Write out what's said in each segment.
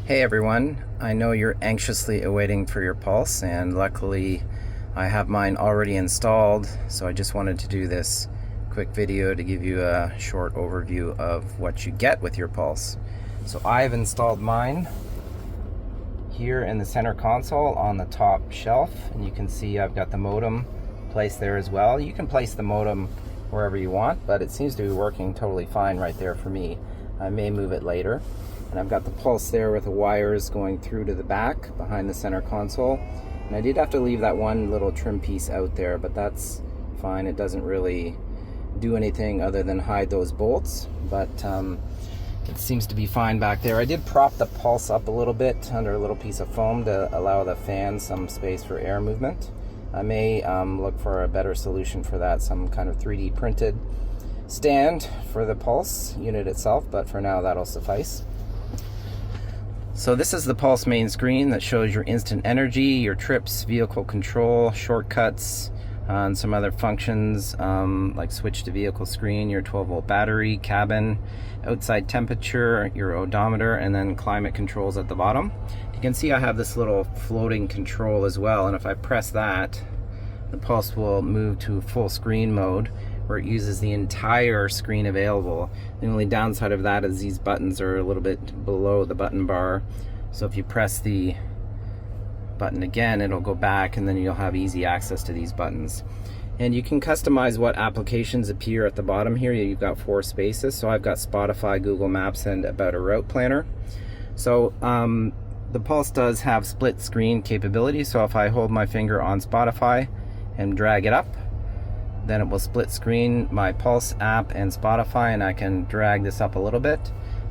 Hey everyone, I know you're anxiously awaiting for your Pulse, and luckily I have mine already installed, so I just wanted to do this quick video to give you a short overview of what you get with your Pulse. So I've installed mine here in the center console on the top shelf, and you can see I've got the modem placed there as well. You can place the modem wherever you want, but it seems to be working totally fine right there for me. I may move it later. And I've got the Pulse there with the wires going through to the back behind the center console. And I did have to leave that one little trim piece out there, but that's fine. It doesn't really do anything other than hide those bolts, but it seems to be fine back there. I did prop the Pulse up a little bit under a little piece of foam to allow the fan some space for air movement. I may look for a better solution for that, some kind of 3D printed stand for the Pulse unit itself, but for now that'll suffice. So this is the Pulse main screen that shows your instant energy, your trips, vehicle control, shortcuts, and some other functions like switch to vehicle screen, your 12-volt battery, cabin, outside temperature, your odometer, and then climate controls at the bottom. You can see I have this little floating control as well, and if I press that, the Pulse will move to full screen mode, where it uses the entire screen available. The only downside of that is these buttons are a little bit below the button bar. So if you press the button again, it'll go back, and then you'll have easy access to these buttons. And you can customize what applications appear at the bottom here. You've got 4 spaces. So I've got Spotify, Google Maps, and About a Route Planner. So the Pulse does have split screen capability. So if I hold my finger on Spotify and drag it up, then it will split screen my Pulse app and Spotify, and I can drag this up a little bit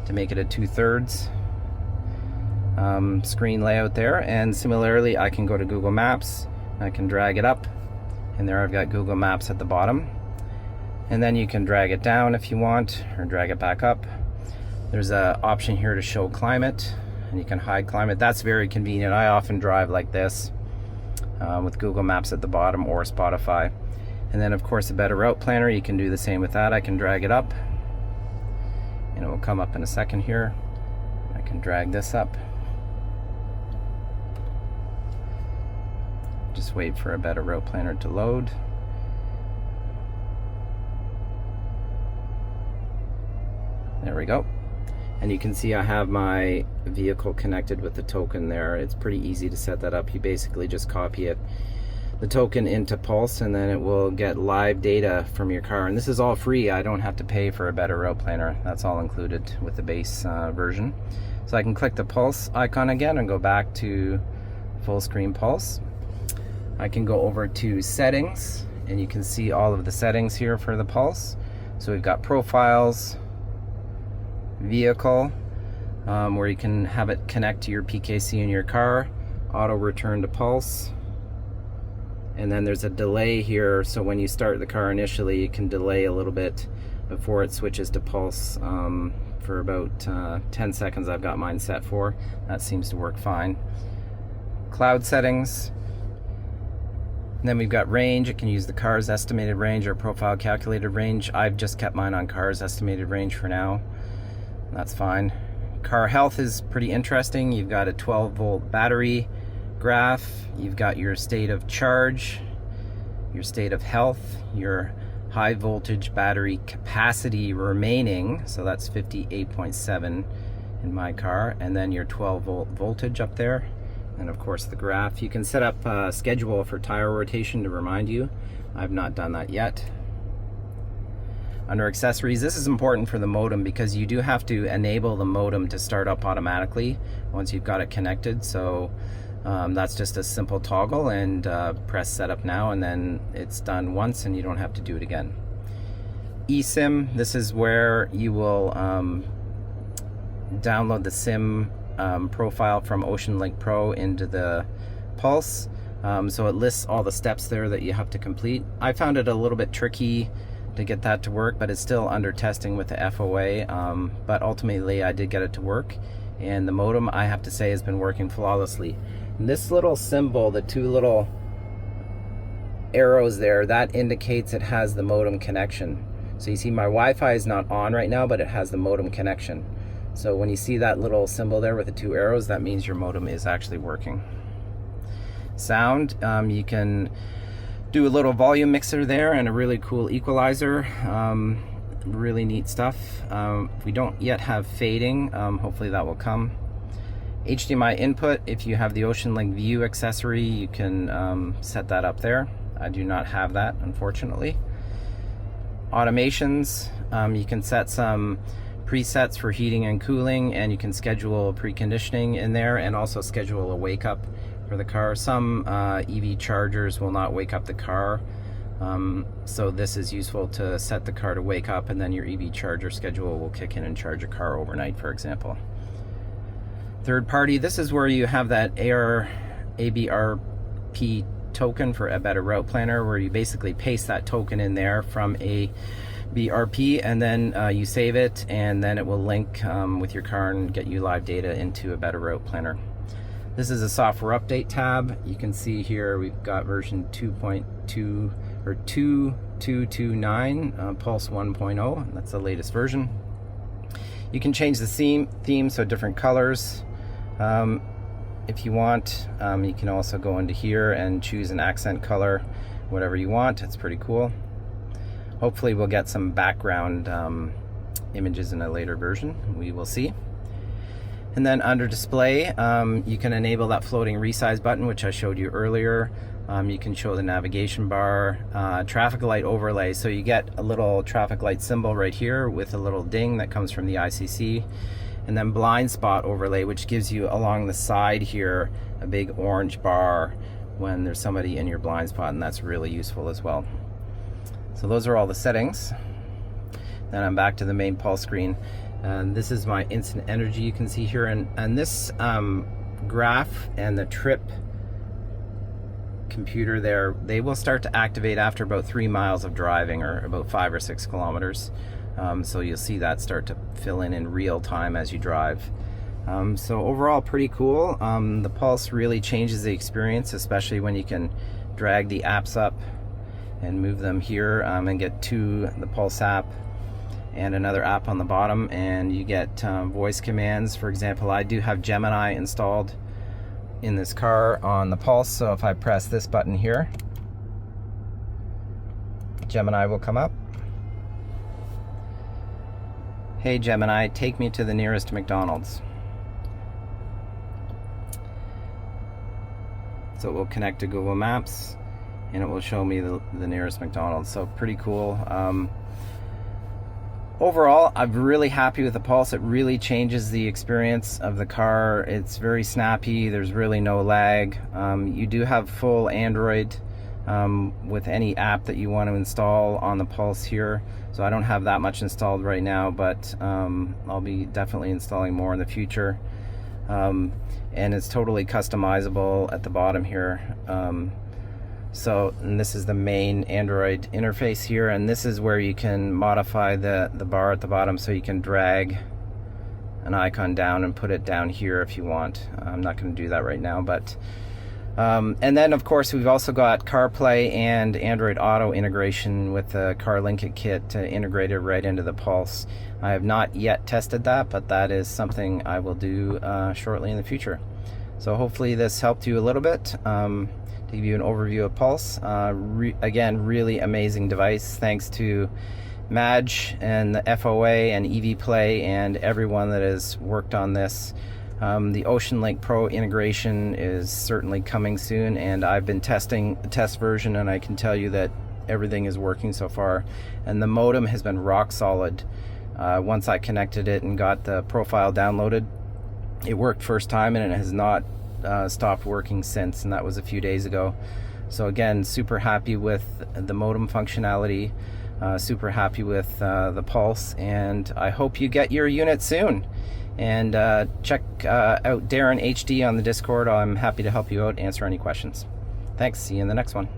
to make it a 2/3 screen layout there. And similarly, I can go to Google Maps, I can drag it up, and there I've got Google Maps at the bottom. And then you can drag it down if you want, or drag it back up. There's an option here to show climate, and you can hide climate. That's very convenient. I often drive like this with Google Maps at the bottom or Spotify. And then of course, About a Route Planner, you can do the same with that. I can drag it up, and it will come up in a second here. I can drag this up. Just wait for About a Route Planner to load. There we go. And you can see I have my vehicle connected with the token there. It's pretty easy to set that up. You basically just copy the token into Pulse, and then it will get live data from your car. And this is all free. I don't have to pay for a About a Route Planner. That's all included with the base version. So I can click the Pulse icon again and go back to full screen Pulse. I can go over to settings, and you can see all of the settings here for the Pulse. So we've got profiles, vehicle, where you can have it connect to your PKC in your car, auto return to Pulse. And then there's a delay here, so when you start the car initially, you can delay a little bit before it switches to Pulse for about 10 seconds. I've got mine set for. That seems to work fine. Cloud settings. And then we've got range. It can use the car's estimated range or profile calculated range. I've just kept mine on car's estimated range for now. That's fine. Car health is pretty interesting. You've got a 12-volt battery graph, you've got your state of charge, your state of health, your high voltage battery capacity remaining, so that's 58.7 in my car, and then your 12-volt voltage up there, and of course the graph. You can set up a schedule for tire rotation to remind you. I've not done that yet. Under accessories, this is important for the modem because you do have to enable the modem to start up automatically once you've got it connected. So that's just a simple toggle, and press setup now, and then it's done once and you don't have to do it again. eSIM, this is where you will download the SIM profile from OceanLink Pro into the Pulse. So it lists all the steps there that you have to complete. I found it a little bit tricky to get that to work, but it's still under testing with the FOA, but ultimately I did get it to work, and the modem, I have to say, has been working flawlessly. And this little symbol, the 2 little arrows there, that indicates it has the modem connection. So you see my Wi-Fi is not on right now, but it has the modem connection. So when you see that little symbol there with the 2 arrows, that means your modem is actually working. Sound, you can do a little volume mixer there and a really cool equalizer. Really neat stuff. We don't yet have fading. Hopefully that will come. HDMI input, if you have the OceanLink View accessory, you can set that up there. I do not have that, unfortunately. Automations, you can set some presets for heating and cooling, and you can schedule preconditioning in there and also schedule a wake up for the car. Some EV chargers will not wake up the car, so this is useful to set the car to wake up, and then your EV charger schedule will kick in and charge your car overnight, for example. Third party, this is where you have that ABRP token for a better route planner, where you basically paste that token in there from a BRP, and then you save it, and then it will link with your car and get you live data into a better route planner. This is a software update tab. You can see here we've got version 2.2 or 2229 Pulse 1.0. That's the latest version. You can change the theme, so different colors. If you want, you can also go into here and choose an accent color, whatever you want. It's pretty cool. Hopefully we'll get some background images in a later version. We will see. And then under display, you can enable that floating resize button, which I showed you earlier. You can show the navigation bar, traffic light overlay. So you get a little traffic light symbol right here with a little ding that comes from the ICC. And then blind spot overlay, which gives you along the side here a big orange bar when there's somebody in your blind spot, and that's really useful as well. So those are all the settings. Then I'm back to the main Pulse screen. And this is my instant energy you can see here, and this graph and the trip computer there, they will start to activate after about 3 miles of driving, or about 5 or 6 kilometers. So you'll see that start to fill in real time as you drive. So overall pretty cool. The Pulse really changes the experience, especially when you can drag the apps up and move them here and get to the Pulse app and another app on the bottom, and you get voice commands. For example, I do have Gemini installed in this car on the Pulse, so if I press this button here, Gemini will come up. Hey Gemini, take me to the nearest McDonald's. So it will connect to Google Maps and it will show me the nearest McDonald's. So pretty cool. Overall, I'm really happy with the Pulse. It really changes the experience of the car. It's very snappy. There's really no lag. You do have full Android with any app that you want to install on the Pulse here. So I don't have that much installed right now, but I'll be definitely installing more in the future. And it's totally customizable at the bottom here. And this is the main Android interface here, and this is where you can modify the bar at the bottom, so you can drag an icon down and put it down here if you want. I'm not going to do that right now, but and then of course we've also got CarPlay and Android Auto integration with the CarLink kit integrated right into the Pulse. I have not yet tested that, but that is something I will do shortly in the future. So hopefully this helped you a little bit. To give you an overview of Pulse. Again, really amazing device. Thanks to Madge and the FOA and EV Play and everyone that has worked on this. The OceanLink Pro integration is certainly coming soon, and I've been testing the test version, and I can tell you that everything is working so far. And the modem has been rock solid. Once I connected it and got the profile downloaded, it worked first time, and it has not stopped working since, and that was a few days ago. So again, super happy with the modem functionality, super happy with the Pulse, and I hope you get your unit soon. And check out Darren HD on the Discord. I'm happy to help you out, answer any questions. Thanks, see you in the next one.